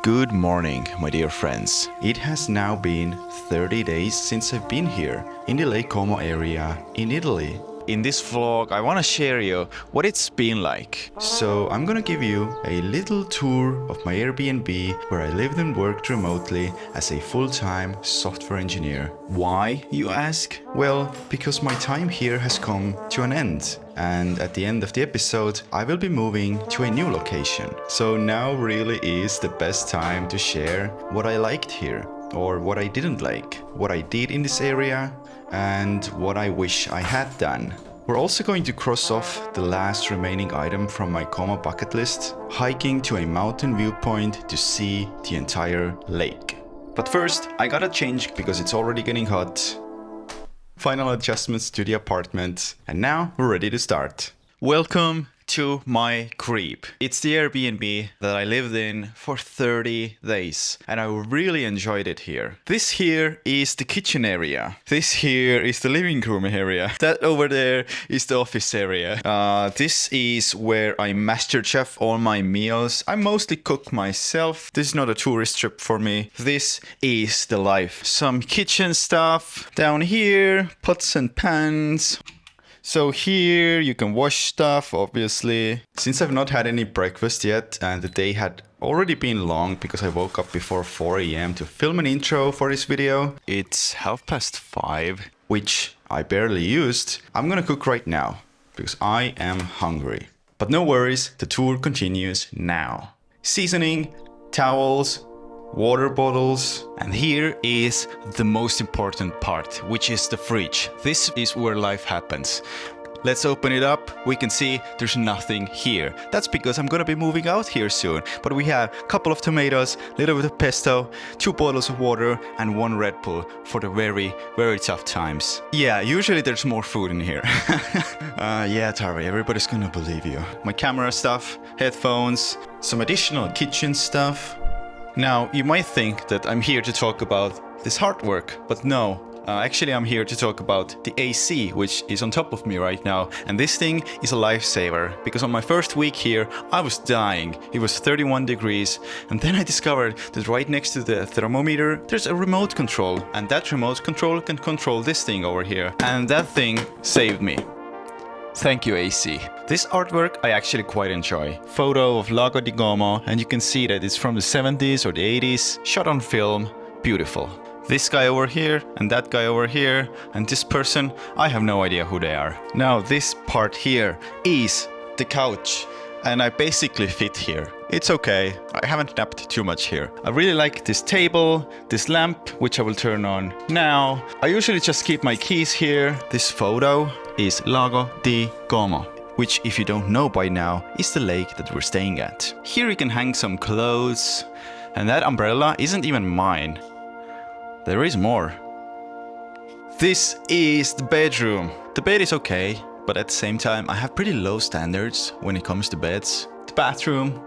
Good morning, my dear friends. It has now been 30 days since I've been here in the Lake Como area in Italy. In this vlog, I want to share you what it's been like. So I'm gonna give you a little tour of my Airbnb where I lived and worked remotely as a full-time software engineer. Why, you ask? Well, because my time here has come to an end. And at the end of the episode, I will be moving to a new location. So now really is the best time to share what I liked here, or what I didn't like, what I did in this area, and what I wish I had done. We're also going to cross off the last remaining item from my Como bucket list, hiking to a mountain viewpoint to see the entire lake. But first, I gotta change because it's already getting hot. Final adjustments to the apartment, and now we're ready to start. Welcome to my crib. It's the Airbnb that I lived in for 30 days, and I really enjoyed it here. This here is the kitchen area. This here is the living room area. That over there is the office area. This is where I master chef all my meals. I mostly cook myself. This is not a tourist trip for me. This is the life. Some kitchen stuff. Down here, pots and pans. So here you can wash stuff, obviously. Since I've not had any breakfast yet and the day had already been long because I woke up before 4 a.m. to film an intro for this video. It's 5:30, which I barely used. I'm gonna cook right now because I am hungry. But no worries, the tour continues now. Seasoning, towels, water bottles, and here is the most important part, which is the fridge. This is where life happens. Let's open it up. We can see there's nothing here. That's because I'm gonna be moving out here soon. But we have a couple of tomatoes, a little bit of pesto, 2 bottles of water, and 1 Red Bull for the very, very tough times. Yeah, usually there's more food in here. Yeah, Tari, everybody's gonna believe you. My camera stuff, headphones, some additional kitchen stuff. Now, you might think that I'm here to talk about this hard work, but no. Actually, I'm here to talk about the AC, which is on top of me right now. And this thing is a lifesaver, because on my first week here, I was dying. It was 31 degrees. And then I discovered that right next to the thermometer, there's a remote control. And that remote control can control this thing over here. And that thing saved me. Thank you, AC. This artwork I actually quite enjoy. Photo of Lago di Como, and you can see that it's from the 70s or the 80s, shot on film, beautiful. This guy over here, and that guy over here, and this person, I have no idea who they are. Now this part here is the couch, and I basically fit here. It's okay, I haven't napped too much here. I really like this table, this lamp, which I will turn on now. I usually just keep my keys here. This photo is Lago di Como, which, if you don't know by now, is the lake that we're staying at. Here you can hang some clothes, and that umbrella isn't even mine. There is more. This is the bedroom. The bed is okay, but at the same time I have pretty low standards when it comes to beds. The bathroom,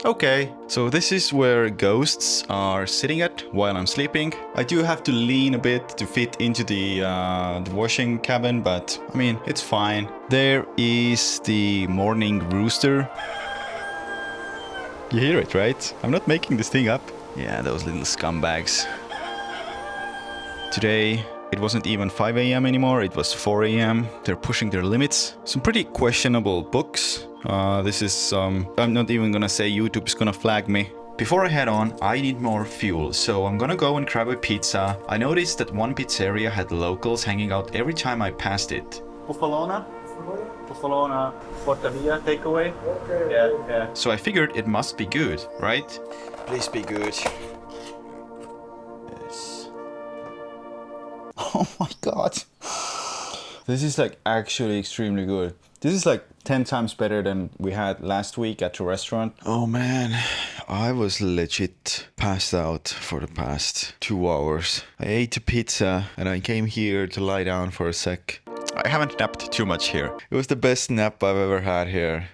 okay. So this is where ghosts are sitting at while I'm sleeping. I do have to lean a bit to fit into the washing cabin, but I mean, it's fine. There is the morning rooster. You hear it, right? I'm not making this thing up. Yeah, those little scumbags. Today, it wasn't even 5 a.m. anymore, it was 4 a.m. They're pushing their limits. Some pretty questionable books. This is, I'm not even gonna say YouTube's gonna flag me. Before I head on, I need more fuel, so I'm gonna go and grab a pizza. I noticed that one pizzeria had locals hanging out every time I passed it. Buffalona, portavia takeaway. Okay. Yeah. So I figured it must be good, right? Please be good. Oh my god. This is like actually extremely good. This is like 10 times better than we had last week at the restaurant. Oh man, I was legit passed out for the past 2 hours. I ate a pizza and I came here to lie down for a sec. I haven't napped too much here. It was the best nap I've ever had here.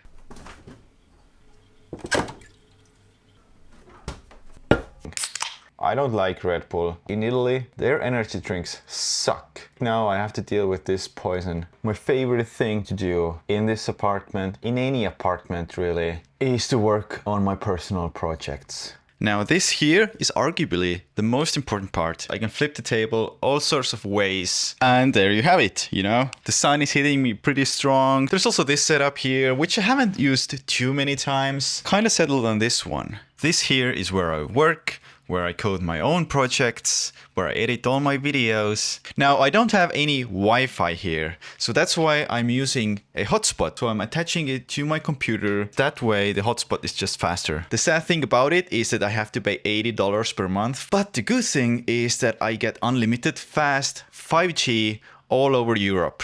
I don't like Red Bull. In Italy, their energy drinks suck. Now I have to deal with this poison. My favorite thing to do in this apartment, in any apartment really, is to work on my personal projects. Now this here is arguably the most important part. I can flip the table all sorts of ways. And there you have it, you know. The sun is hitting me pretty strong. There's also this setup here, which I haven't used too many times. Kind of settled on this one. This here is where I work, where I code my own projects, where I edit all my videos. Now, I don't have any Wi-Fi here, so that's why I'm using a hotspot. So I'm attaching it to my computer. That way, the hotspot is just faster. The sad thing about it is that I have to pay $80 per month. But the good thing is that I get unlimited fast 5G all over Europe,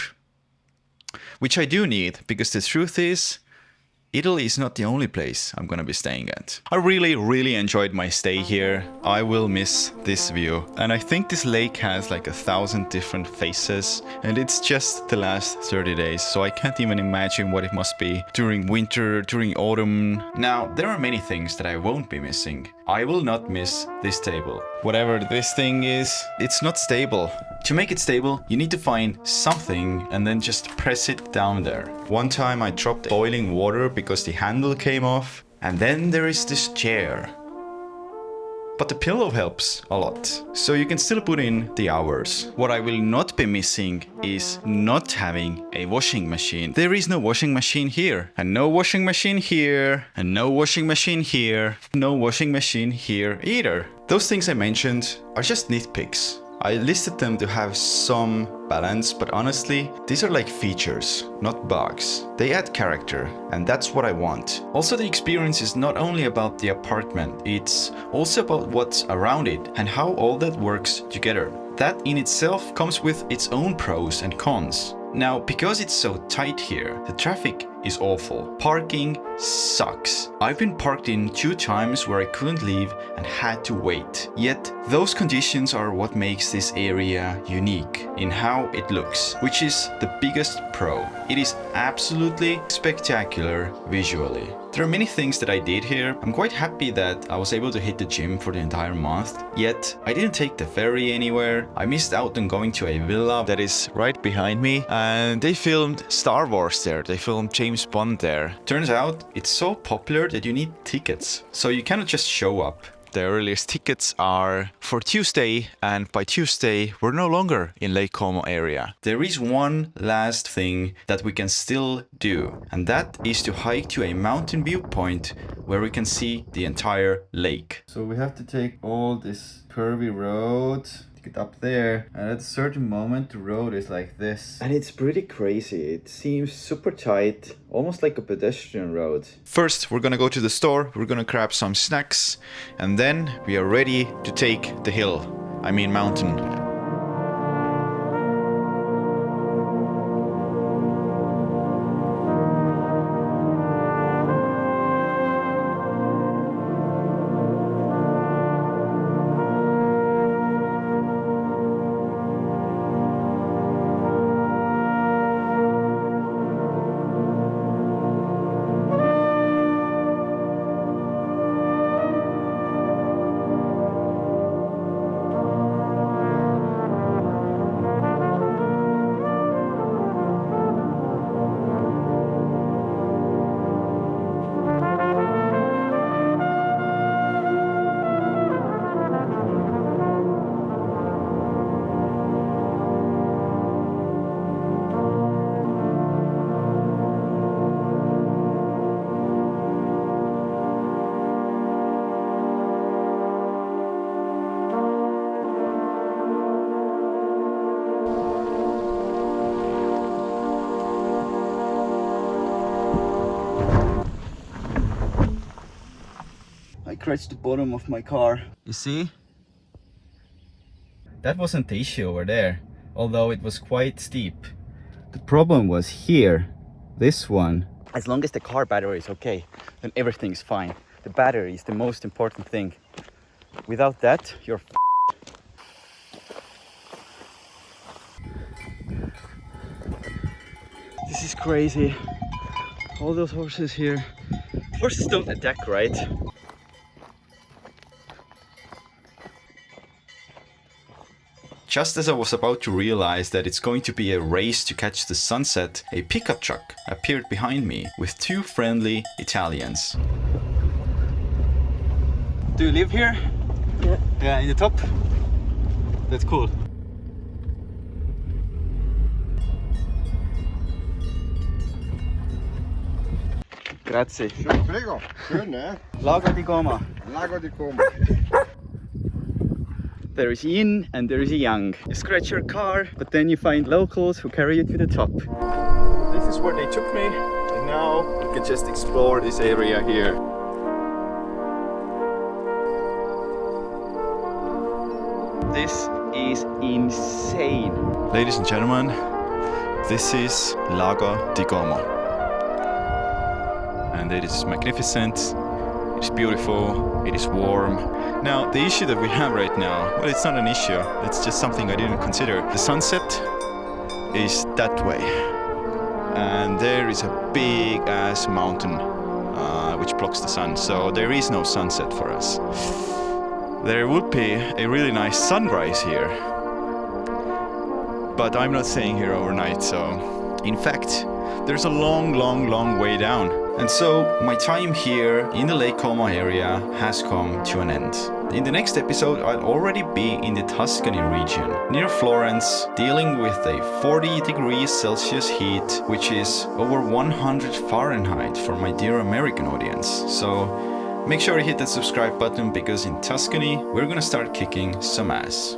which I do need, because the truth is, Italy is not the only place I'm gonna be staying at. I really enjoyed my stay here. I will miss this view. And I think this lake has like 1,000 different faces, and it's just the last 30 days, so I can't even imagine what it must be during winter, during autumn. Now, there are many things that I won't be missing. I will not miss this table. Whatever this thing is, it's not stable. To make it stable, you need to find something and then just press it down there. One time I dropped boiling water because the handle came off. And then there is this chair. But the pillow helps a lot, so you can still put in the hours. What I will not be missing is not having a washing machine. There is no washing machine here, and no washing machine here, and no washing machine here, no washing machine here either. Those things I mentioned are just nitpicks. I listed them to have some balance, but honestly, these are like features, not bugs. They add character, and that's what I want. Also, the experience is not only about the apartment, it's also about what's around it and how all that works together. That in itself comes with its own pros and cons. Now, because it's so tight here, the traffic is awful. Parking sucks. I've been parked in 2 times where I couldn't leave and had to wait. Yet, those conditions are what makes this area unique in how it looks, which is the biggest pro. It is absolutely spectacular visually. There are many things that I did here. I'm quite happy that I was able to hit the gym for the entire month. Yet, I didn't take the ferry anywhere. I missed out on going to a villa that is right behind me. And they filmed Star Wars there. They filmed James Bond there. Turns out, it's so popular that you need tickets. So you cannot just show up. The earliest tickets are for Tuesday, and by Tuesday we're no longer in Lake Como area. There is one last thing that we can still do, and that is to hike to a mountain viewpoint where we can see the entire lake. So we have to take all this curvy road to get up there, and at a certain moment the road is like this. And it's pretty crazy. It seems super tight, almost like a pedestrian road. First, we're gonna go to the store, we're gonna grab some snacks, and then we are ready to take the hill. I mean mountain. Scratched the bottom of my car. You see? That wasn't the issue over there, although it was quite steep. The problem was here, this one. As long as the car battery is okay, then everything's fine. The battery is the most important thing. Without that, you're This is crazy. All those horses here. Horses don't attack, right? Just as I was about to realize that it's going to be a race to catch the sunset, a pickup truck appeared behind me with 2 friendly Italians. Do you live here? Yeah. Yeah, in the top? That's cool. Grazie. Schön, prego. Schön, ne? Lago di Como. Lago di Como. There is yin and there is yang. You scratch your car, but then you find locals who carry you to the top. This is where they took me, and now you can just explore this area here. This is insane. Ladies and gentlemen, this is Lago di Como. And it is magnificent, it is beautiful, it is warm. Now, the issue that we have right now, well, it's not an issue, it's just something I didn't consider. The sunset is that way. And there is a big ass mountain which blocks the sun, so there is no sunset for us. There would be a really nice sunrise here, but I'm not staying here overnight, so in fact, there's a long way down. And so my time here in the Lake Como area has come to an end. In the next episode, I'll already be in the Tuscany region, near Florence, dealing with a 40 degrees Celsius heat, which is over 100 Fahrenheit for my dear American audience. So make sure you hit that subscribe button, because in Tuscany, we're gonna start kicking some ass.